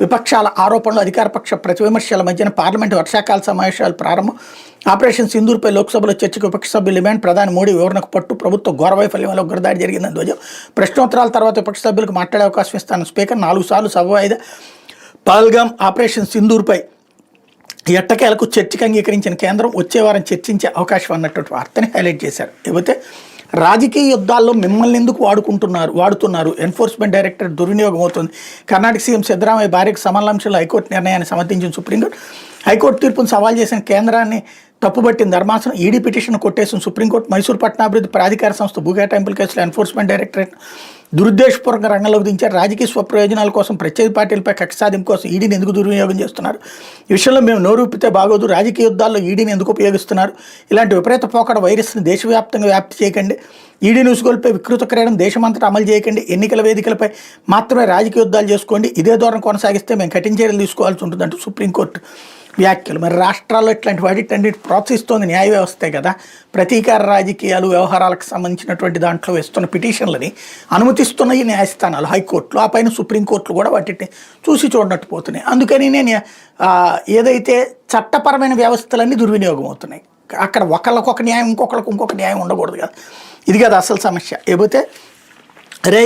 విపక్షాల ఆరోపణలు, అధికారపక్ష ప్రతివిమర్శల మధ్యన పార్లమెంటు వర్షాకాల సమావేశాలు ప్రారంభం. ఆపరేషన్ సింధూర్పై లోక్సభలో చర్చకు విపక్ష సభ్యులు డిమాండ్. ప్రధాని మోడీ వివరణకు పట్టు. ప్రభుత్వ ఘోర వైఫల్యంలో ఉగ్రదాడి జరిగిందని ధ్వజం. ప్రశ్నోత్తరాల తర్వాత విపక్ష సభ్యులకు మాట్లాడే అవకాశం ఇస్తాను స్పీకర్. 4 సార్లు సభ వాయిదా. పహల్గామ్ ఆపరేషన్ సింధూర్పై ఎట్టకేలకు చర్చకు అంగీకరించిన కేంద్రం వచ్చే వారం చర్చించే అవకాశం అన్నటువంటి వార్తని హైలైట్ చేశారు. లేకపోతే రాజకీయ యుద్ధాల్లో మిమ్మల్ని ఎందుకు వాడుతున్నారు ఎన్ఫోర్స్మెంట్ డైరెక్టర్ దుర్వినియోగం అవుతుంది. కర్ణాటక సీఎం సిద్ధరామయ్య భార్యకు సమన్లంశంలో హైకోర్టు నిర్ణయాన్ని సమర్థించిన సుప్రీంకోర్టు. హైకోర్టు తీర్పును సవాల్ చేసిన కేంద్రాన్ని తప్పుబట్టిన ధర్మాసనం. ఈడీ పిటిషన్ కొట్టేసిన సుప్రీంకోర్టు. మైసూరు పట్టణాభివృద్ధి ప్రాధికార సంస్థ భూ కేటాయింపుల కేసులో ఎన్ఫోర్స్మెంట్ డైరెక్టరేట్ దురుద్దేశపూర్వక రంగంలోకి దించారు. రాజకీయ స్వప్రయోజనాల కోసం ప్రత్యేక పార్టీలపై కక్ష సాధింపు కోసం ఈడీని ఎందుకు దుర్వినియోగం చేస్తున్నారు? ఈ విషయంలో మేము నోరూపితే బాగోదు. రాజకీయ యుద్ధాల్లో ఈడీని ఎందుకు ఉపయోగిస్తున్నారు? ఇలాంటి విపరీత పోకడ వైరస్ని దేశవ్యాప్తంగా వ్యాప్తి చేయకండి. ఈడీ న్యూస్గోల్పై వికృత క్రీడం దేశమంతటా అమలు చేయకండి. ఎన్నికల వేదికలపై మాత్రమే రాజకీయ యుద్ధాలు చేసుకోండి. ఇదే ధోరణి కొనసాగిస్తే మేము కఠిన చర్యలు తీసుకోవాల్సి ఉంటుందంటూ సుప్రీంకోర్టు వ్యాఖ్యలు. మరి రాష్ట్రాల్లో ఇట్లాంటి వాటిటన్నిటి ప్రోత్సహిస్తోంది న్యాయ వ్యవస్థే కదా. ప్రతీకార రాజకీయాలు వ్యవహారాలకు సంబంధించినటువంటి దాంట్లో వేస్తున్న పిటిషన్లని అనుమతిస్తున్నాయి న్యాయస్థానాలు, హైకోర్టులు. ఆ పైన సుప్రీంకోర్టులు కూడా వాటిని చూసి చూడనట్టు పోతున్నాయి. అందుకని నేను ఏదైతే చట్టపరమైన వ్యవస్థలన్నీ దుర్వినియోగం అవుతున్నాయి. అక్కడ ఒకళ్ళకొక న్యాయం, ఇంకొకరికి ఇంకొక న్యాయం ఉండకూడదు కదా. ఇది కదా అసలు సమస్య. లేకపోతే రే